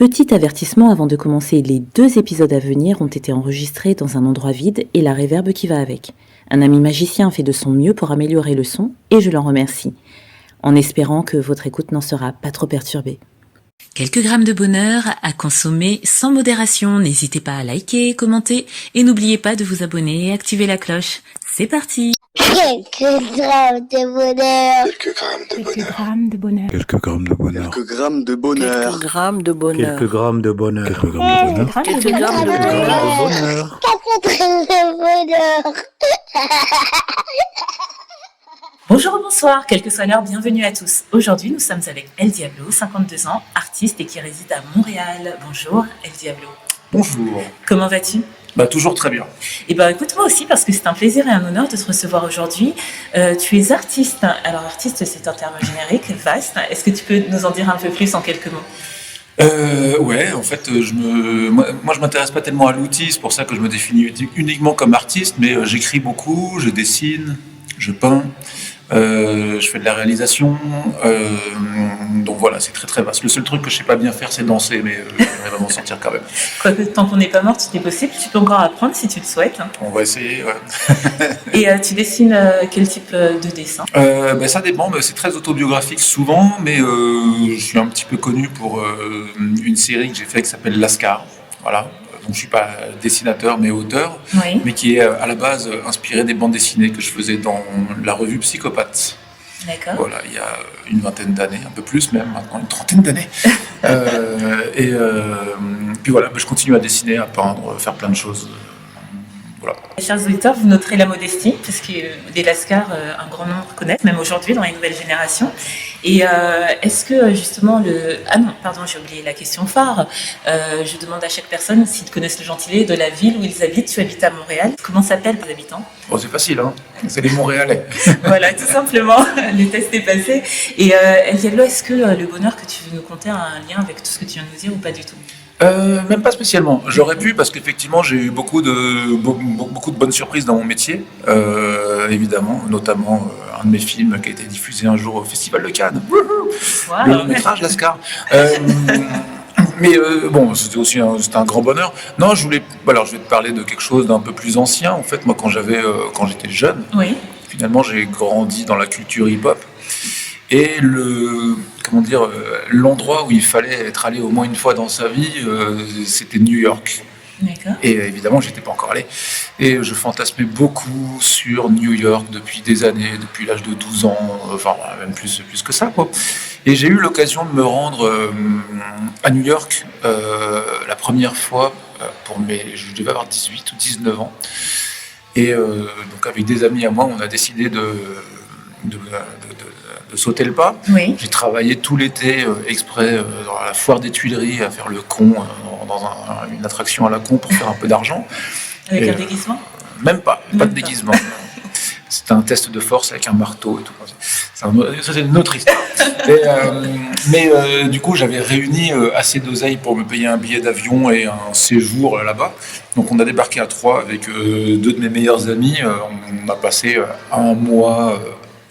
Petit avertissement avant de commencer, les 2 épisodes à venir ont été enregistrés dans un endroit vide et la réverb qui va avec. Un ami magicien a fait de son mieux pour améliorer le son et je l'en remercie, en espérant que votre écoute n'en sera pas trop perturbée. Quelques grammes de bonheur à consommer sans modération. N'hésitez pas à liker, commenter et n'oubliez pas de vous abonner et activer la cloche. C'est parti! Quelques grammes de bonheur. Quelques grammes de bonheur. Quelques grammes de bonheur. Quelques grammes de bonheur. Quelques grammes de bonheur. Quelques grammes de bonheur. Quelques grammes de bonheur. Quelques grammes de bonheur. Quelques grammes de bonheur. Bonjour ou bonsoir, quel que soit l'heure, bienvenue à tous. Aujourd'hui, nous sommes avec El Diablo, 52 ans, artiste et qui réside à Montréal. Bonjour El Diablo. Bonjour. Comment vas-tu ? Toujours très bien. Eh bien, écoute, moi aussi, parce que c'est un plaisir et un honneur de te recevoir aujourd'hui. Tu es artiste. Alors, artiste, c'est un terme générique, vaste. Est-ce que tu peux nous en dire un peu plus en quelques mots ? Ouais, en fait, moi, je m'intéresse pas tellement à l'outil, c'est pour ça que je me définis uniquement comme artiste, mais j'écris beaucoup, je dessine, je peins, je fais de la réalisation, donc voilà, c'est très très vaste. Le seul truc que je sais pas bien faire, c'est danser, mais j'arrive à m'en sortir quand même. Quoique, tant qu'on n'est pas mort, tout est possible. Tu peux encore apprendre si tu le souhaites. On va essayer, ouais. Et tu dessines quel type de dessin ? Ça dépend, mais c'est très autobiographique souvent, mais je suis un petit peu connu pour une série que j'ai faite qui s'appelle Lascar, voilà. Donc je suis pas dessinateur mais auteur, Oui. mais qui est à la base inspiré des bandes dessinées que je faisais dans la revue Psychopathe. D'accord. Voilà, il y a une vingtaine d'années, un peu plus même, maintenant une trentaine d'années. Puis voilà, je continue à dessiner, à peindre, faire plein de choses. Voilà. Chers auditeurs, vous noterez la modestie, parce que des Lascars, un grand nombre connaissent, même aujourd'hui dans les nouvelles générations. Et est-ce que justement Ah non, pardon, j'ai oublié la question phare. Je demande à chaque personne s'ils connaissent le gentilé de la ville où ils habitent. Tu habites à Montréal. Comment s'appellent les habitants ? Oh, c'est facile, hein. C'est les Montréalais. Voilà, tout simplement. Le test est passé. Et El Diablo, est-ce que le bonheur que tu veux nous conter a un lien avec tout ce que tu viens de nous dire ou pas du tout ? Même pas spécialement. J'aurais pu parce qu'effectivement j'ai eu beaucoup de bonnes surprises dans mon métier, évidemment, notamment un de mes films qui a été diffusé un jour au Festival de Cannes. Wow. Le long métrage Lascar. C'était un grand bonheur. Non, je vais te parler de quelque chose d'un peu plus ancien. En fait, moi quand j'étais jeune, Oui. finalement j'ai grandi dans la culture hip-hop. Et l'endroit où il fallait être allé au moins une fois dans sa vie, c'était New York. D'accord. Et évidemment, j'étais pas encore allé. Et je fantasmais beaucoup sur New York depuis des années, depuis l'âge de 12 ans, même plus que ça, quoi. Et j'ai eu l'occasion de me rendre à New York la première fois, je devais avoir 18 ou 19 ans. Et donc avec des amis à moi, on a décidé de sauter le pas. Oui. J'ai travaillé tout l'été exprès dans la foire des Tuileries à faire le con dans une attraction à la con pour faire un peu d'argent. Avec Et, un déguisement ? Même pas Même de pas. déguisement. C'était un test de force avec un marteau et tout. Ça, c'est une autre histoire. Du coup, j'avais réuni assez d'oseille pour me payer un billet d'avion et un séjour là-bas. Donc on a débarqué à 3 avec 2 de mes meilleurs amis. On a passé un mois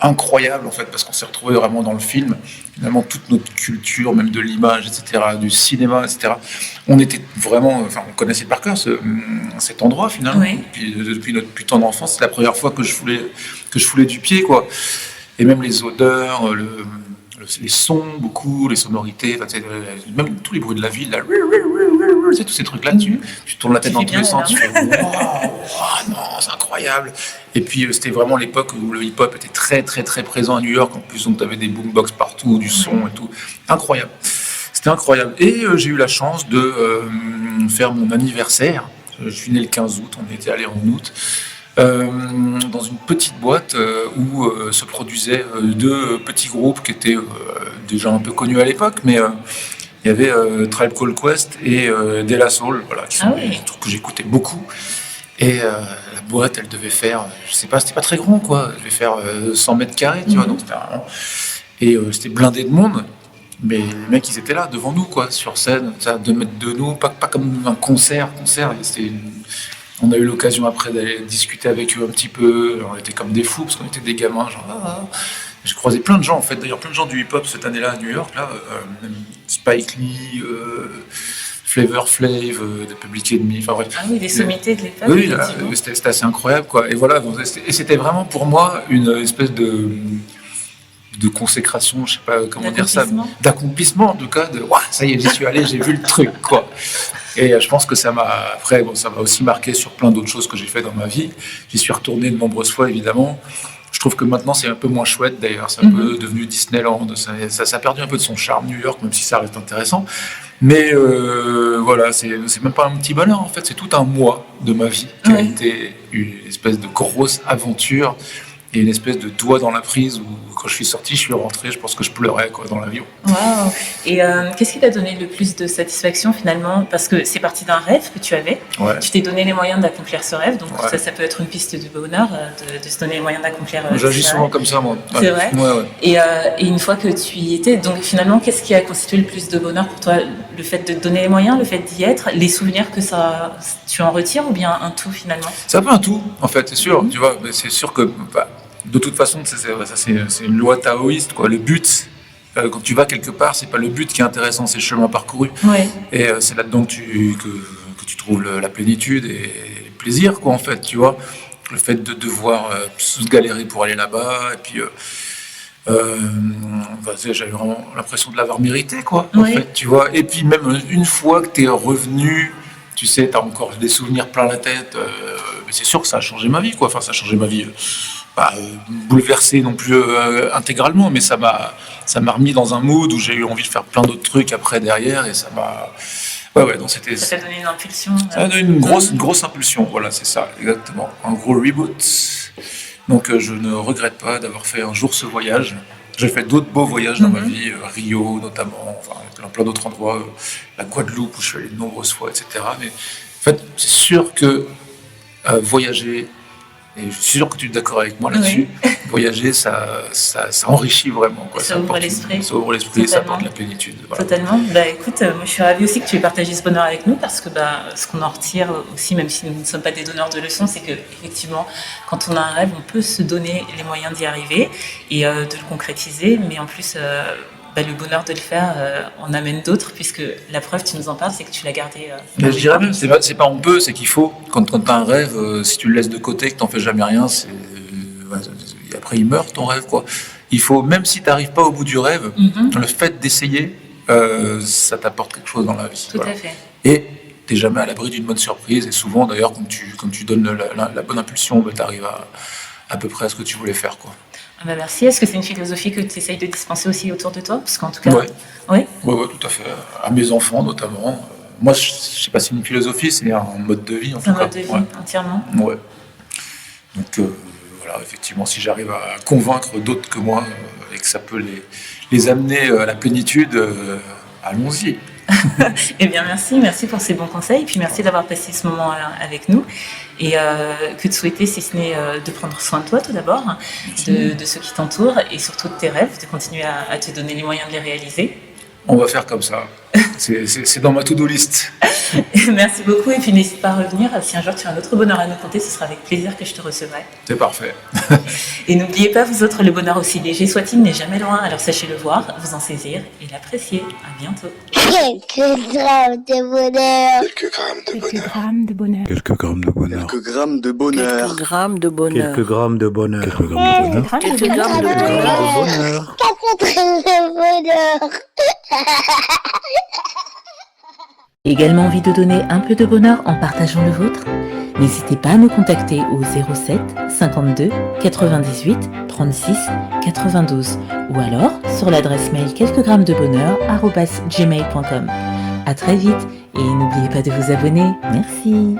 incroyable en fait, parce qu'on s'est retrouvés vraiment dans le film. Finalement, toute notre culture, même de l'image, etc., du cinéma, etc. On était vraiment, on connaissait par cœur cet endroit finalement. Oui. Depuis notre putain d'enfance, c'est la première fois que je foulais du pied, quoi. Et même les odeurs, les sons, beaucoup, les sonorités, même tous les bruits de la ville, là, c'est tous ces trucs-là, tu tournes la tête dans tous les sens, tu fais wow, non, c'est incroyable. Et puis c'était vraiment l'époque où le hip-hop était très très très présent à New York. En plus, tu avais des boombox partout, du son et tout, incroyable. C'était incroyable. Et j'ai eu la chance de faire mon anniversaire. Je suis né le 15 août, on était allé en août. Dans une petite boîte où se produisaient 2 petits groupes qui étaient déjà un peu connus à l'époque, mais il y avait Tribe Called Quest et De La Soul, voilà, qui sont des trucs que j'écoutais beaucoup. Et la boîte, elle devait faire, je sais pas, c'était pas très grand, quoi. Elle devait faire 100 mètres carrés, tu vois, donc c'était vraiment... Et c'était blindé de monde. Mais les mecs, ils étaient là, devant nous, quoi, sur scène, ça, 2 mètres de nous, pas comme un concert. On a eu l'occasion après d'aller discuter avec eux un petit peu. On était comme des fous parce qu'on était des gamins, genre. J'ai croisé plein de gens, en fait, d'ailleurs plein de gens du hip-hop cette année-là à New York, là, même Spike Lee, Flavor Flav, The Public Enemy, enfin bref. Ah oui, les sommités de l'époque. Oui, là, effectivement. c'était assez incroyable, quoi. Et voilà, et c'était vraiment pour moi une espèce de consécration, je sais pas comment dire ça, d'accomplissement, de cas de ouah, ça y est, j'y suis allé, j'ai vu le truc, quoi. Et je pense que ça m'a aussi marqué sur plein d'autres choses que j'ai fait dans ma vie. J'y suis retourné de nombreuses fois, évidemment. Je trouve que maintenant c'est un peu moins chouette d'ailleurs, c'est un peu devenu Disneyland, ça a perdu un peu de son charme, New York, même si ça reste intéressant. Mais voilà, c'est même pas un petit bonheur en fait, c'est tout un mois de ma vie qui a été une espèce de grosse aventure et une espèce de doigt dans la prise où quand je suis sorti, je suis rentré, je pense que je pleurais quoi, dans l'avion. Waouh. Et qu'est-ce qui t'a donné le plus de satisfaction finalement? Parce que c'est parti d'un rêve que tu avais. Ouais. Tu t'es donné les moyens d'accomplir ce rêve, donc ça peut être une piste de bonheur de se donner les moyens d'accomplir. J'agis souvent comme ça, moi. Ouais. C'est vrai. Ouais. Et une fois que tu y étais, donc finalement, qu'est-ce qui a constitué le plus de bonheur pour toi? Le fait de te donner les moyens, le fait d'y être, les souvenirs que tu en retires, ou bien un tout finalement? C'est un peu un tout, en fait, c'est sûr. Tu vois, mais c'est sûr que de toute façon, c'est une loi taoïste, quoi. Le but, quand tu vas quelque part, c'est pas le but qui est intéressant, c'est le chemin parcouru. Ouais. Et c'est là-dedans que tu trouves la plénitude et le plaisir, quoi, en fait, tu vois. Le fait de devoir se galérer pour aller là-bas, et puis j'avais vraiment l'impression de l'avoir mérité, quoi, en fait, tu vois. Et puis même une fois que t'es revenu, tu sais, t'as encore des souvenirs plein la tête, mais c'est sûr que ça a changé ma vie, quoi. Enfin, ça a changé ma vie. Pas bouleversé non plus intégralement, mais ça m'a remis dans un mood où j'ai eu envie de faire plein d'autres trucs après derrière, et ça m'a donc c'était Ça t'a donné une impulsion. ça a donné une grosse impulsion, voilà, c'est ça, exactement, un gros reboot. Donc je ne regrette pas d'avoir fait un jour ce voyage. J'ai fait d'autres beaux voyages dans ma vie, Rio notamment, enfin plein d'autres endroits, la Guadeloupe où je suis allé de nombreuses fois, etc. Mais en fait, c'est sûr que voyager, et je suis sûr que tu es d'accord avec moi là-dessus, voyager, ça enrichit vraiment, quoi. Ça ouvre l'esprit. Ça ouvre l'esprit, ça apporte la plénitude. Voilà. Totalement. Écoute, moi je suis ravie aussi que tu aies partagé ce bonheur avec nous, parce que ce qu'on en retire aussi, même si nous ne sommes pas des donneurs de leçons, c'est que effectivement, quand on a un rêve, on peut se donner les moyens d'y arriver et de le concrétiser, mais en plus le bonheur de le faire en amène d'autres, puisque la preuve, tu nous en parles, c'est que tu l'as gardé. Mais je dirais même, c'est pas on peut, c'est qu'il faut. Quand tu as un rêve, si tu le laisses de côté, que tu n'en fais jamais rien, après il meurt ton rêve, quoi. Il faut, même si tu n'arrives pas au bout du rêve, le fait d'essayer, ça t'apporte quelque chose dans la vie. Tout à fait. Et tu n'es jamais à l'abri d'une bonne surprise, et souvent d'ailleurs, quand tu donnes la bonne impulsion, tu arrives à peu près à ce que tu voulais faire, quoi. Merci. Est-ce que c'est une philosophie que tu essayes de dispenser aussi autour de toi? Parce qu'en tout cas, Oui, tout à fait. À mes enfants notamment. Moi, je ne sais pas si c'est une philosophie, c'est un mode de vie en tout cas. Un mode de vie, entièrement. Ouais. Donc voilà, effectivement, si j'arrive à convaincre d'autres que moi et que ça peut les amener à la plénitude, allons-y. Eh bien, merci pour ces bons conseils, et puis merci d'avoir passé ce moment avec nous. Et que de souhaiter, si ce n'est de prendre soin de toi tout d'abord, de ceux qui t'entourent, et surtout de tes rêves, de continuer à te donner les moyens de les réaliser. On va faire comme ça. C'est dans ma to-do list. Merci beaucoup, et puis n'hésite pas à revenir. Si un jour tu as un autre bonheur à nous conter, ce sera avec plaisir que je te recevrai. C'est parfait. Et n'oubliez pas, vous autres, le bonheur aussi léger soit-il n'est jamais loin, alors sachez le voir, vous en saisir et l'apprécier. À bientôt. Quelques grammes de bonheur. Quelques grammes de bonheur. Quelques grammes de bonheur. Quelques grammes de bonheur. Quelques grammes de bonheur. Quelques grammes de bonheur. Quelques grammes de bonheur. Quelques Quelques grammes grammes de de bonheur. Bonheur. 4 grammes de bonheur. Également envie de donner un peu de bonheur en partageant le vôtre? N'hésitez pas à nous contacter au 07 52 98 36 92 ou alors sur l'adresse mail quelquesgrammesdebonheur@gmail.com. À très vite et n'oubliez pas de vous abonner. Merci.